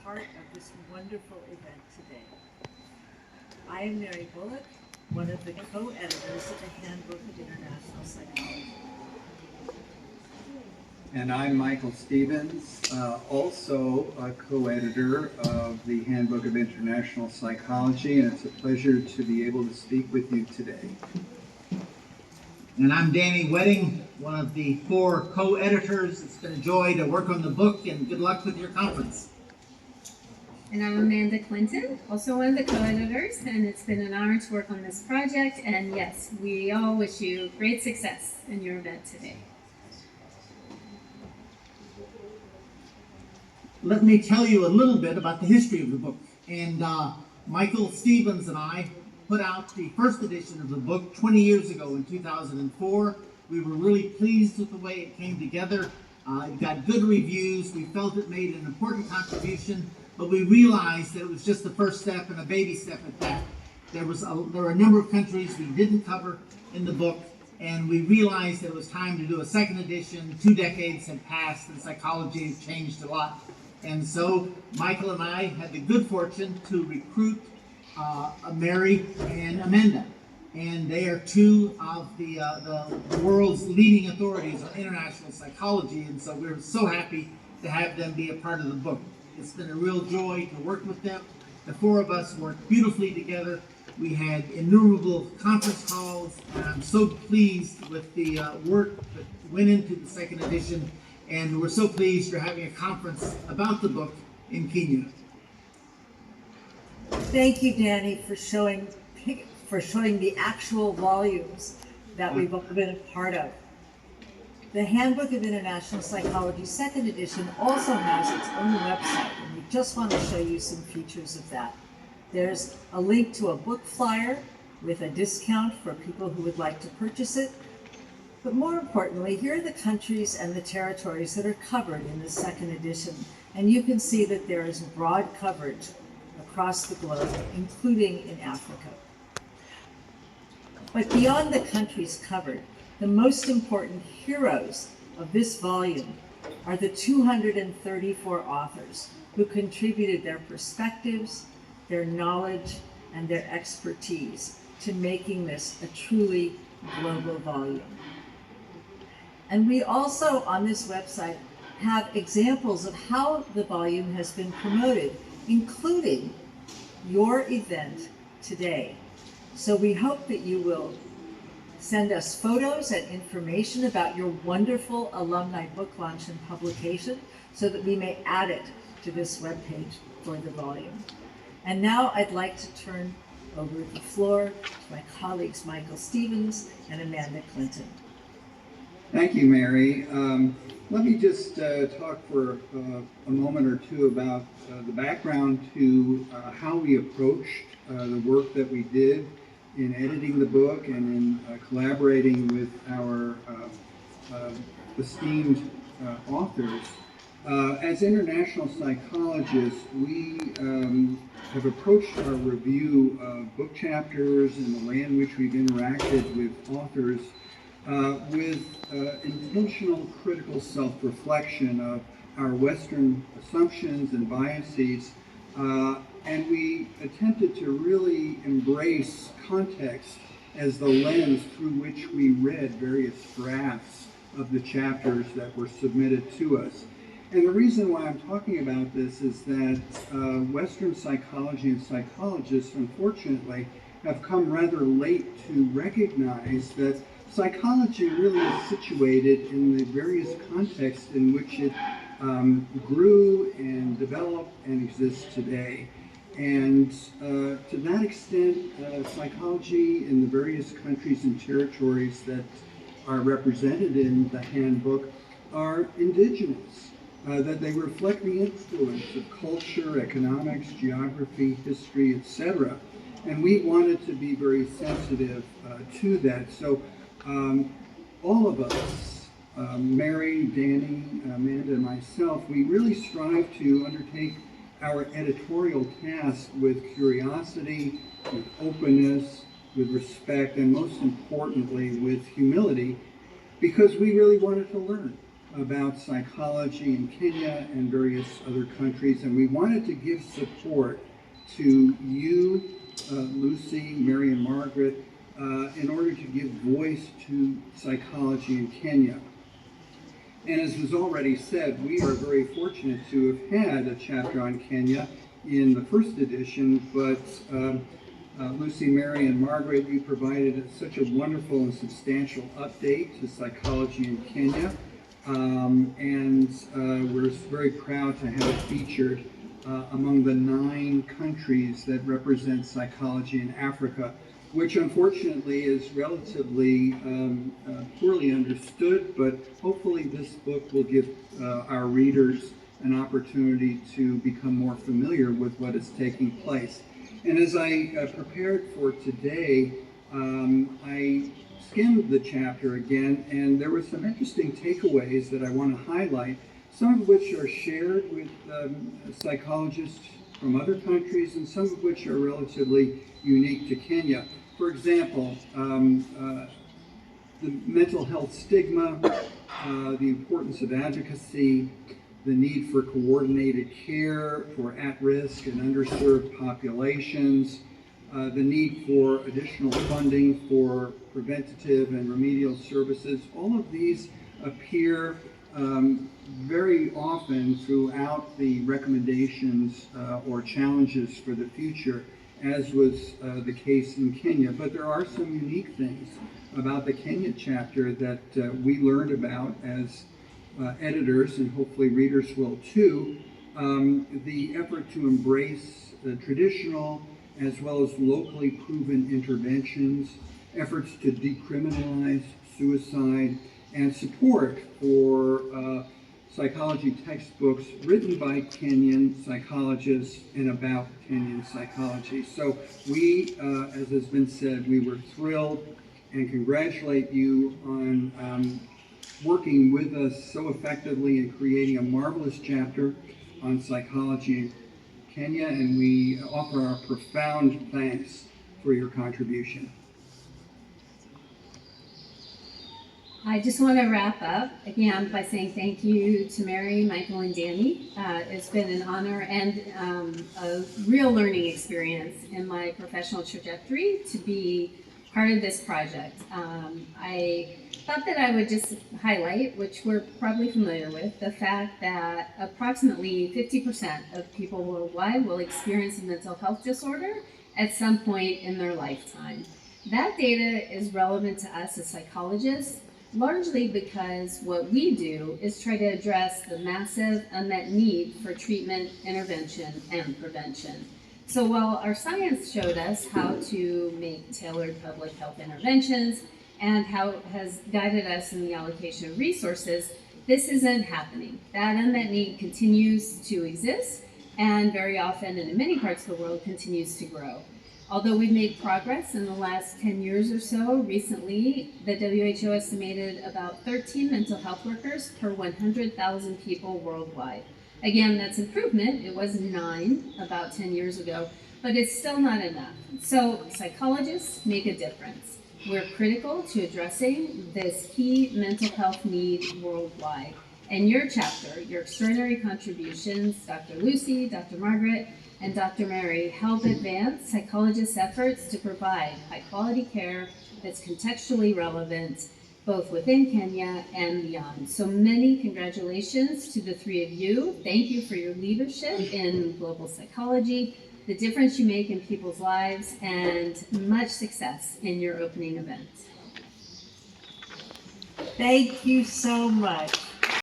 part of this wonderful event today. I am Mary Bullock, one of the co-editors of the Handbook of International Psychology. And I'm Michael Stevens, also a co-editor of the Handbook of International Psychology, and it's a pleasure to be able to speak with you today. And I'm Danny Wedding, one of the 4 co-editors. It's been a joy to work on the book, and good luck with your conference. And I'm Amanda Clinton, also one of the co-editors, and it's been an honor to work on this project. And yes, we all wish you great success in your event today. Let me tell you a little bit about the history of the book. And Michael Stevens and I put out the first edition of the book 20 years ago in 2004. We were really pleased with the way it came together. It got good reviews. We felt it made an important contribution, but we realized that it was just the first step and a baby step at that. There were a number of countries we didn't cover in the book, and we realized that it was time to do a second edition. 2 decades had passed and psychology had changed a lot. And so Michael and I had the good fortune to recruit Mary and Amanda. And they are 2 of the world's leading authorities on international psychology. And so we're so happy to have them be a part of the book. It's been a real joy to work with them. The 4 of us worked beautifully together. We had innumerable conference calls, and I'm so pleased with the work that went into the second edition. And we're so pleased you're having a conference about the book in Kenya. Thank you, Danny, for showing the actual volumes that we've been a part of. The Handbook of International Psychology second edition also has its own website, and we just want to show you some features of that. There's a link to a book flyer with a discount for people who would like to purchase it. But more importantly, here are the countries and the territories that are covered in the second edition. And you can see that there is broad coverage across the globe, including in Africa. But beyond the countries covered, the most important heroes of this volume are the 234 authors who contributed their perspectives, their knowledge, and their expertise to making this a truly global volume. And we also, on this website, have examples of how the volume has been promoted, including your event today. So we hope that you will send us photos and information about your wonderful alumni book launch and publication so that we may add it to this webpage for the volume. And now I'd like to turn over the floor to my colleagues Michael Stevens and Amanda Clinton. Thank you, Mary. Let me just talk for a moment or 2 about the background to how we approached the work that we did in editing the book and in collaborating with our esteemed authors. As international psychologists, we have approached our review of book chapters and the way in which we've interacted with authors with intentional critical self-reflection of our Western assumptions and biases, and we attempted to really embrace context as the lens through which we read various drafts of the chapters that were submitted to us. And the reason why I'm talking about this is that Western psychology and psychologists, unfortunately, have come rather late to recognize that psychology really is situated in the various contexts in which it grew and developed and exists today. And to that extent, psychology in the various countries and territories that are represented in the handbook are indigenous, that they reflect the influence of culture, economics, geography, history, etc. And we wanted to be very sensitive to that. So all of us, Mary, Danny, Amanda, and myself, we really strive to undertake our editorial task with curiosity, with openness, with respect, and most importantly, with humility, because we really wanted to learn. about psychology in Kenya and various other countries, and we wanted to give support to you, Lucy, Mary, and Margaret, in order to give voice to psychology in Kenya. And as was already said, we are very fortunate to have had a chapter on Kenya in the first edition, but Lucy, Mary, and Margaret, you provided such a wonderful and substantial update to psychology in Kenya, and we're very proud to have it featured among the 9 countries that represent psychology in Africa, which unfortunately is relatively poorly understood, but hopefully this book will give our readers an opportunity to become more familiar with what is taking place. And as I prepared for today, I skimmed the chapter again, and there were some interesting takeaways that I want to highlight, some of which are shared with psychologists from other countries, and some of which are relatively unique to Kenya. For example, the mental health stigma, the importance of advocacy, the need for coordinated care for at-risk and underserved populations, the need for additional funding for preventative and remedial services. All of these appear very often throughout the recommendations or challenges for the future, as was the case in Kenya. But there are some unique things about the Kenya chapter that we learned about as editors, and hopefully readers will too. The effort to embrace traditional as well as locally proven interventions, efforts to decriminalize suicide, and support for psychology textbooks written by Kenyan psychologists and about Kenyan psychology. So we, as has been said, we were thrilled and congratulate you on working with us so effectively in creating a marvelous chapter on psychology in Kenya, and we offer our profound thanks for your contribution. I just want to wrap up again by saying thank you to Mary, Michael, and Danny. It's been an honor and a real learning experience in my professional trajectory to be part of this project. I thought that I would just highlight, which we're probably familiar with, the fact that approximately 50% of people worldwide will experience a mental health disorder at some point in their lifetime. That data is relevant to us as psychologists, largely because what we do is try to address the massive unmet need for treatment, intervention, and prevention. So while our science showed us how to make tailored public health interventions and how it has guided us in the allocation of resources, this isn't happening. That unmet need continues to exist, and very often, and in many parts of the world, continues to grow. Although we've made progress in the last 10 years or so, recently the WHO estimated about 13 mental health workers per 100,000 people worldwide. Again, that's improvement. It was 9 about 10 years ago, but it's still not enough. So psychologists make a difference. We're critical to addressing this key mental health need worldwide. And your chapter, your extraordinary contributions, Dr. Lucy, Dr. Margaret, and Dr. Mary, help advance psychologists' efforts to provide high-quality care that's contextually relevant both within Kenya and beyond. So many congratulations to the 3 of you. Thank you for your leadership in global psychology, the difference you make in people's lives, and much success in your opening event. Thank you so much.